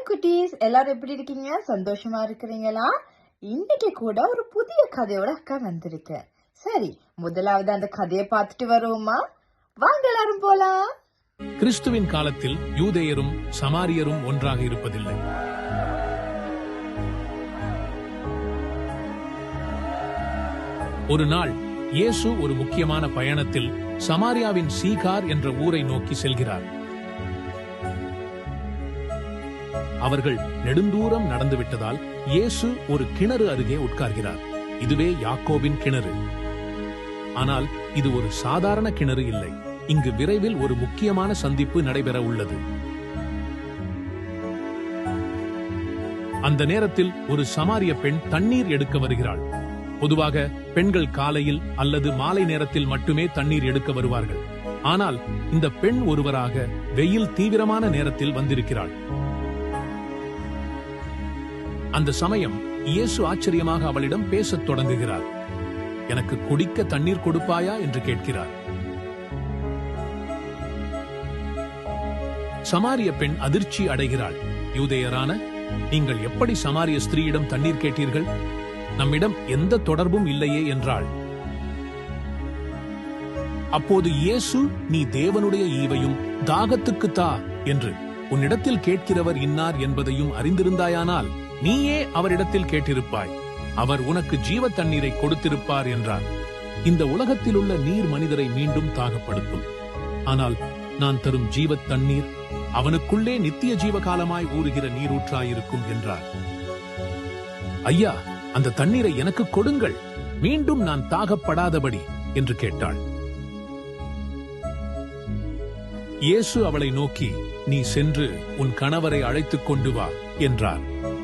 Hi குட்டீஸ், எல்லாரும் எப்படி இருக்கீங்க? சந்தோஷமா இருக்கிறீங்களா? இன்னைக்கு கூட ஒரு புதிய கதையோட அக்கா வந்திருக்கேன். சரி, முதலாவது அந்த கதையை பார்த்துட்டு வருவோமா? வாங்க எல்லாரும் போலாம். கிறிஸ்துவின் காலத்தில் யூதேயரும் சமாரியரும் ஒன்றாக இருப்பதில்லை. ஒரு நாள் இயேசு ஒரு முக்கியமான பயணத்தில் சமாரியாவின் சீகார் என்ற ஊரை நோக்கி செல்கிறார். அவர்கள் நெடுந்தூரம் நடந்துவிட்டதால் இயேசு ஒரு கிணறு அருகே உட்கார்கிறார். இதுவே யாக்கோபின் கிணறு. ஆனால் இது ஒரு சாதாரண கிணறு இல்லை. இங்கு விரைவில் ஒரு முக்கியமான சந்திப்பு நடைபெற உள்ளது. அந்த நேரத்தில் ஒரு சமாரிய பெண் தண்ணீர் எடுக்க வருகிறாள். பொதுவாக பெண்கள் காலையில் அல்லது மாலை நேரத்தில் மட்டுமே தண்ணீர் எடுக்க வருவார்கள். ஆனால் இந்த பெண் ஒருவராக வெயில் தீவிரமான நேரத்தில் வந்திருக்கிறாள். அந்த சமயம் இயேசு ஆச்சரியமாக அவளிடம் பேசத் தொடங்குகிறார். எனக்கு குடிக்க தண்ணீர் கொடுப்பாயா என்று கேட்கிறார். சமாரிய பெண் அதிர்ச்சி அடைகிறாள். யூதேயரான நீங்கள் எப்படி சமாரிய ஸ்திரீயிடம் தண்ணீர் கேட்டீர்கள்? நம்மிடம் எந்த தொடர்பும் இல்லையே என்றாள். அப்போது இயேசு, நீ தேவனுடைய ஈவையும் தாகத்துக்கு தா என்று உன்னிடத்தில் கேட்கிறவர் இன்னார் என்பதையும் அறிந்திருந்தாயானால் நீயே அவரிடத்தில் கேட்டிருப்பாய், அவர் உனக்கு ஜீவ தண்ணீரை கொடுத்திருப்பார் என்றார். இந்த உலகத்தில் உள்ள நீர் மனிதரை மீண்டும் தாகப்படுத்தும். ஆனால் நான் தரும் ஜீவ தண்ணீர் அவனுக்குள்ளே நித்திய ஜீவகாலமாய் ஊறுகிற நீரூற்றாயிருக்கும் என்றார். ஐயா, அந்த தண்ணீரை எனக்கு கொடுங்கள், மீண்டும் நான் தாகப்படாதபடி என்று கேட்டாள். இயேசு அவளை நோக்கி, நீ சென்று உன் கணவரை அழைத்துக் கொண்டு வா என்றார்.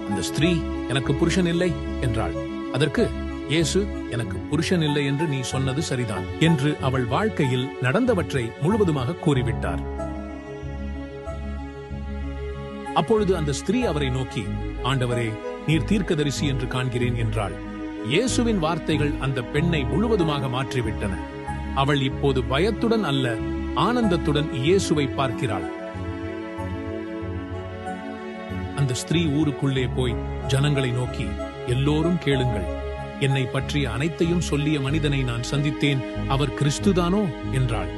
அந்த ஸ்திரீ, எனக்கு புருஷன் இல்லை என்றாள். அதற்கு இயேசு, எனக்கு புருஷன் இல்லை என்று நீ சொன்னது சரிதான் என்று அவள் வாழ்க்கையில் நடந்தவற்றை முழுவதுமாக கூறிவிட்டார். அப்பொழுது அந்த ஸ்திரீ அவரை நோக்கி, ஆண்டவரே, நீர் தீர்க்கதரிசி என்று காண்கிறேன் என்றாள். இயேசுவின் வார்த்தைகள் அந்த பெண்ணை முழுவதுமாக மாற்றிவிட்டன. அவள் இப்போது பயத்துடன் அல்ல, ஆனந்தத்துடன் இயேசுவை பார்க்கிறாள். அந்த ஸ்திரீ ஊருக்குள்ளே போய் ஜனங்களை நோக்கி, எல்லோரும் கேளுங்கள், என்னை பற்றிய அனைத்தையும் சொல்லிய மனிதனை நான் சந்தித்தேன், அவர் கிறிஸ்துதானோ என்றாள்.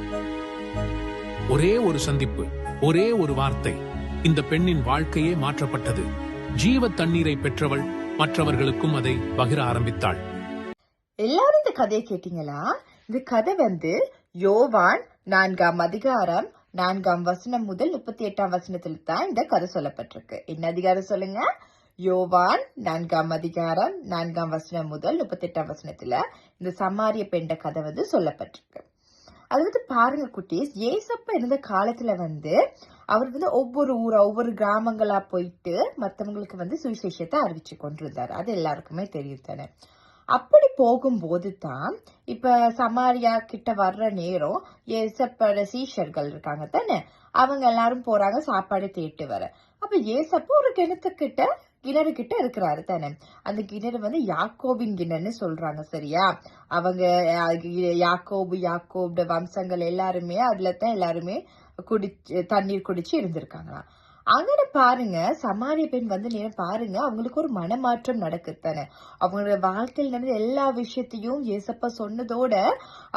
ஒரே ஒரு சந்திப்பு, ஒரே ஒரு வார்த்தை, இந்த பெண்ணின் வாழ்க்கையே மாற்றப்பட்டது. ஜீவ தண்ணீரை பெற்றவள் மற்றவர்களுக்கும் அதை பகிர ஆரம்பித்தாள். எல்லாரும் இந்த கதையை கேட்டீங்களா? இந்த கதை யோவான் 4ஆம் அதிகாரம் 4ஆம் வசனம் முதல் 38ஆம் வசனத்தில் தான் இந்த கதை சொல்லப்பட்டிருக்கு. என்ன அதிகாரம் சொல்லுங்க? யோவான் 4ஆம் அதிகாரம் 4ஆம் வசனம் முதல் 38ஆம் வசனத்துல இந்த சமாரிய பெண்ட கதை சொல்லப்பட்டிருக்கு. அது பாருங்க குட்டீஸ், ஏசப்பா இருந்த காலத்துல அவர் ஒவ்வொரு ஊரா ஒவ்வொரு கிராமங்களா போயிட்டு மத்தவங்களுக்கு சுவிசேஷத்தை அறிவிச்சு கொண்டிருந்தாரு. அது எல்லாருக்குமே தெரியும் தானே. அப்படி போகும்போது தான் இப்ப சமாரியா கிட்ட வர்ற நேரம் ஏசப்போட சீஷர்கள் இருக்காங்க தானே, அவங்க எல்லாரும் போறாங்க சாப்பாடு தேட்டு வர. அப்ப ஏசப்பா ஒரு கிணறு கிட்ட இருக்கிறாரு தானே. அந்த கிணறு யாக்கோபின் கிணறுன்னு சொல்றாங்க, சரியா? அவங்க யாக்கோபு வம்சங்கள் எல்லாருமே அதுலதான் எல்லாருமே தண்ணீர் குடிச்சு இருந்திருக்காங்களாம். அங்கே பாருங்க, சமாரிய பெண் நேரம் பாருங்க, அவங்களுக்கு ஒரு மனமாற்றம் நடக்குதானே. அவங்களோட வாழ்க்கையில் நடந்த எல்லா விஷயத்தையும் ஏசப்பா சொன்னதோட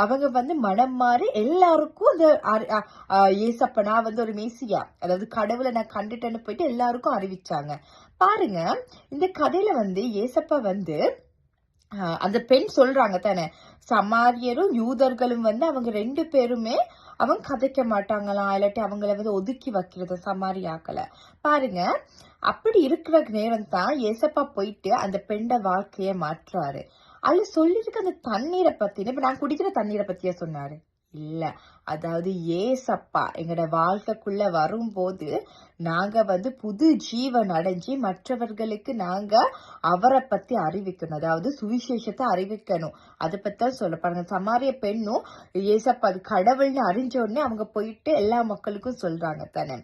அவங்க மனம் மாறி எல்லாருக்கும் அந்த ஏசப்பா நான் ஒரு மேசியா, அதாவது கடவுளை நான் கண்டுட்டேன்னு போயிட்டு எல்லாருக்கும் அறிவிச்சாங்க. பாருங்க, இந்த கதையில ஏசப்பா அந்த பெண் சொல்றாங்க தானே, சமாரியரும் யூதர்களும் அவங்க 2 பேருமே அவங்க கதைக்க மாட்டாங்களாம், இல்லாட்டி அவங்கள ஒதுக்கி வைக்கிறது சமாரியாக்களை. பாருங்க, அப்படி இருக்கிற நேரம் தான் ஏசப்பா போயிட்டு அந்த பெண்ட வாழ்க்கைய மாற்றாரு. அதுல சொல்லிருக்க அந்த தண்ணீரை பத்தி, இப்ப நான் குடிக்கிற தண்ணீரை பத்தியா சொன்னாரு? இல்ல, அதாவது ஏசப்பா எங்களோட வாழ்க்கைக்குள்ள வரும்போது நாங்க புது ஜீவன் அடைஞ்சி மற்றவர்களுக்கு நாங்க அவரை பத்தி அறிவிக்கணும், அதாவது சுவிசேஷத்தை அறிவிக்கணும். அதை பத்தி சொல்ல பாருங்க. சமாரிய பெண்ணும் ஏசப்பா அது கடவுள்னு அறிஞ்ச உடனே அவங்க போயிட்டு எல்லா மக்களுக்கும் சொல்றாங்க தானே.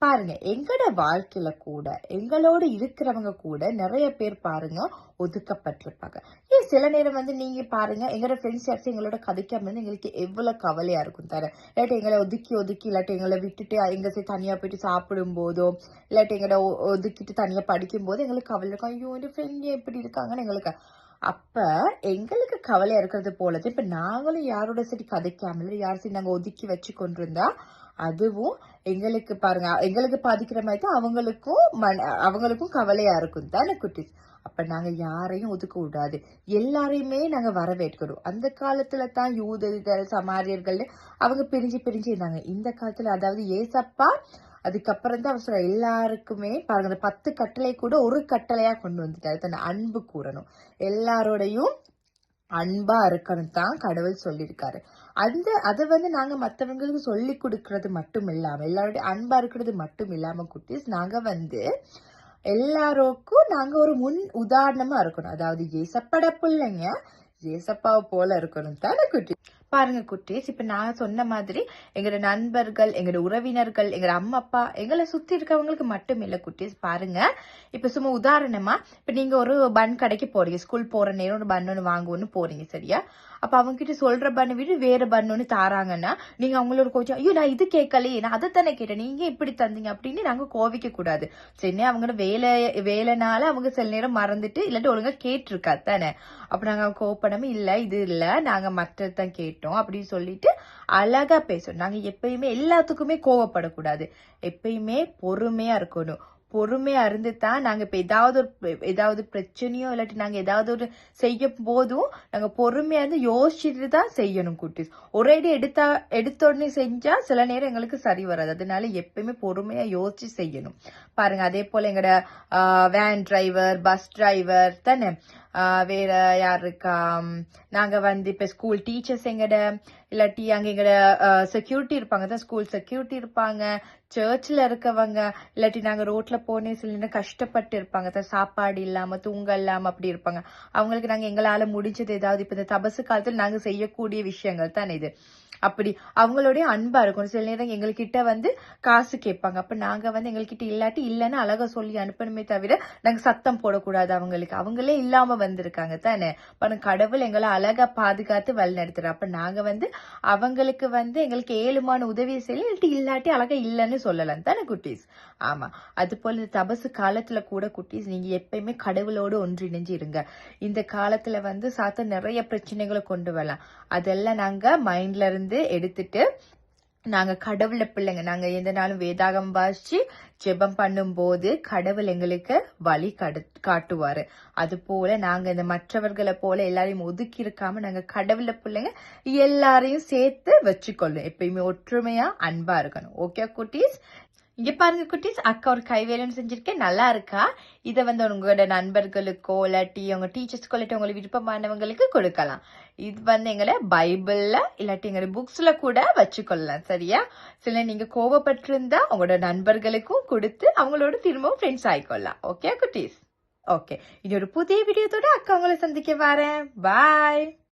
பாருங்க எங்கட வாழ்க்கையில கூட எங்களோட இருக்கிறவங்க கூட நிறைய பேர் பாருங்க ஒதுக்கப்பட்டிருப்பாங்க. ஏன் சில நேரம் வந்து நீங்க பாருங்க எங்களோட ஃப்ரெண்ட்ஸ் யாராச்சும் எங்களோட கதைக்காம இருந்தா எங்களுக்கு எவ்வளவு கவலையா இருக்கும் தர. இல்லாட்டி எங்களை ஒதுக்கி இல்லாட்டி எங்களை விட்டுட்டு எங்க போய் தனியா போயிட்டு சாப்பிடும் போதோ இல்லாட்டி எங்களை ஒதுக்கிட்டு தனியா படிக்கும் போது எங்களுக்கு கவலை இருக்கும். ஐயோ இந்த ஃப்ரெண்ட் எப்படி இருக்காங்கன்னு எங்களுக்கு அப்ப எங்களுக்கு கவலையா இருக்கிறது போலது இப்ப நாங்களும் யாரோட சரி கதைக்காமல் யார் சரி நாங்க ஒதுக்கி வச்சு கொண்டிருந்தா அதுவும் எங்களுக்கு பாருங்க எங்களுக்கு பாதிக்கிற மாதிரி தான் அவங்களுக்கும் கவலையா இருக்கும் தானே குட்டீஸ். அப்ப நாங்க யாரையும் ஒதுக்க விடாது, எல்லாரையுமே நாங்க வரவேற்கணும். அந்த காலத்துல தான் யூதர்கள் சமாரியர்கள் அவங்க பிரிஞ்சு இருந்தாங்க. இந்த காலத்துல அதாவது ஏசப்பா அதுக்கப்புறம் தான் அவர் சொல்ற எல்லாருக்குமே பாருங்க அந்த 10 கட்டளை கூட ஒரு கட்டளையா கொண்டு வந்துட்டாரு. தன்னை அன்பு கூறணும், எல்லாரோடையும் அன்பா இருக்கணும் தான் கடவுள் சொல்லியிருக்காரு. அதை வந்து நாங்க மத்தவங்களுக்கு சொல்லி கொடுக்கறது மட்டும் இல்லாம எல்லாருடைய அன்பா இருக்கிறது மட்டும் இல்லாம குட்டீஸ் நாங்க வந்து எல்லாருக்கும் நாங்க ஒரு முன் உதாரணமா இருக்கணும். அதாவது ஏசப்பட பிள்ளைங்க ஏசப்பாவை போல இருக்கணும் தானே குட்டி. பாருங்க குட்டீஸ், இப்ப நான் சொன்ன மாதிரி எங்களோட நண்பர்கள், எங்களோட உறவினர்கள், எங்களோட அம்மா அப்பா, எங்களை சுத்தி இருக்கவங்களுக்கு மட்டும் இல்ல குட்டீஸ். பாருங்க இப்ப சும்மா உதாரணமா இப்ப நீங்க ஒரு பன் கடைக்கு போறீங்க, ஸ்கூல் போற நேரம் ஒரு பன் ஒன்று வாங்குவோன்னு போறீங்க சரியா. அப்ப அவங்க கிட்ட சொல்ற பண்ண விட்டு வேற பண்ணு ஒண்ணு தாராங்கன்னா நீங்க அவங்களோட கோச்சா ஐயோ நான் இது கேட்கலையே, நான் அதைத்தானே கேட்டேன், நீங்க இப்படி தந்தீங்க அப்படின்னு நாங்க கோவிக்க கூடாது. சரி அவங்களோட வேலைனால அவங்க சில நேரம் மறந்துட்டு இல்லாட்டி ஒழுங்கா கேட்டிருக்கா தானே. அப்ப நாங்க கோவப்படாம இல்ல இது இல்ல நாங்க மற்றதான் கேட்டோம் அப்படின்னு சொல்லிட்டு அழகா பேசணும். நாங்க எப்பயுமே எல்லாத்துக்குமே கோவப்படக்கூடாது, எப்பயுமே பொறுமையா இருக்கணும். பொறுமையா இருந்து தான் நாங்க இப்ப ஏதாவது பிரச்சனையோ இல்லாட்டி நாங்க ஏதாவது ஒரு செய்யும் போதும் நாங்க பொறுமையா இருந்து யோசிச்சுட்டு தான் செய்யணும் குட்டீஸ். ஒரே எடுத்தோடனே செஞ்சா சில நேரம் எங்களுக்கு சரி வராது. அதனால எப்பயுமே பொறுமையா யோசிச்சு செய்யணும். பாருங்க அதே போல எங்கட வேன் டிரைவர், பஸ் டிரைவர் தானே, வேற யார் இருக்கா, நாங்க வந்து இப்ப ஸ்கூல் டீச்சர்ஸ் எங்கட இல்லாட்டி அங்க எங்கட செக்யூரிட்டி இருப்பாங்க தான், ஸ்கூல் செக்யூரிட்டி இருப்பாங்க, சர்ச்ல இருக்கவங்க, இல்லாட்டி நாங்க ரோட்ல போனே சில நேரம் கஷ்டப்பட்டு இருப்பாங்க தான், சாப்பாடு இல்லாம தூங்க இல்லாம அப்படி இருப்பாங்க. அவங்களுக்கு நாங்க எங்களால முடிஞ்சது ஏதாவது இப்ப இந்த தபசு காலத்துல நாங்க செய்யக்கூடிய விஷயங்கள் தானே இது. அப்படி அவங்களுடைய அன்பா இருக்கும். சில நேரம் எங்ககிட்ட வந்து காசு கேட்பாங்க, அப்ப நாங்க வந்து எங்ககிட்ட இல்லாட்டி இல்லன்னு அழகா சொல்லி அனுப்பணுமே தவிர நாங்க சத்தம் போடக்கூடாது. அவங்களே இல்லாம வந்திருக்காங்க தானே. கடவுள் எங்களை அழகா பாதுகாத்து வழி நடத்துற. அப்ப நாங்க வந்து அவங்களுக்கு வந்து எங்களுக்கு ஏழுமான உதவி செய்யல இல்லாட்டி அழகா இல்லன்னு சொல்லலாம் தானே குட்டீஸ். ஆமா அது போல தபசு காலத்துல கூட குட்டீஸ் நீங்க எப்பயுமே கடவுளோடு ஒன்றிணைஞ்சு இருங்க. இந்த காலத்துல வந்து சாத்த நிறைய பிரச்சனைகளை கொண்டு வரலாம், அதெல்லாம் நாங்க மைண்ட்ல இருந்து எடுத்துட்டு நாங்க கடவுள பிள்ளைங்க, நாங்க எந்த நாளும் வேதாகம் வாசிச்சு ஜெபம் பண்ணும் போது கடவுள் எங்களுக்கு வழி காட்டுவாரு. அது போல நாங்க இந்த மற்றவர்களை போல எல்லாரையும் ஒதுக்கி இருக்காம நாங்க கடவுள பிள்ளைங்க எல்லாரையும் சேர்த்து வச்சுக்கொள்ளும். எப்பயுமே ஒற்றுமையா அன்பா இருக்கணும். ஓகே குட்டீஸ். இங்க பாருங்க குட்டீஸ், அக்கா ஒரு கைவேலைன்னு செஞ்சிருக்கேன், நல்லா இருக்கா? இதை வந்து உங்களோட நண்பர்களுக்கோ இல்லாட்டி உங்க டீச்சர்ஸ்க்கோ இல்லாட்டி உங்களுக்கு விருப்பமானவங்களுக்கு கொடுக்கலாம். இது வந்து எங்களை பைபிள்ல இல்லாட்டி எங்களோட புக்ஸ்ல கூட வச்சுக்கொள்ளலாம் சரியா. சில நீங்க கோவப்பட்டிருந்தா உங்களோட நண்பர்களுக்கும் கொடுத்து அவங்களோட திரும்பவும் ஃப்ரெண்ட்ஸ் ஆயிக்கொள்ளலாம். ஓகே குட்டீஸ். ஓகே, இது ஒரு புதிய வீடியோத்தோட அக்கா உங்களை சந்திக்க வரேன். பாய்.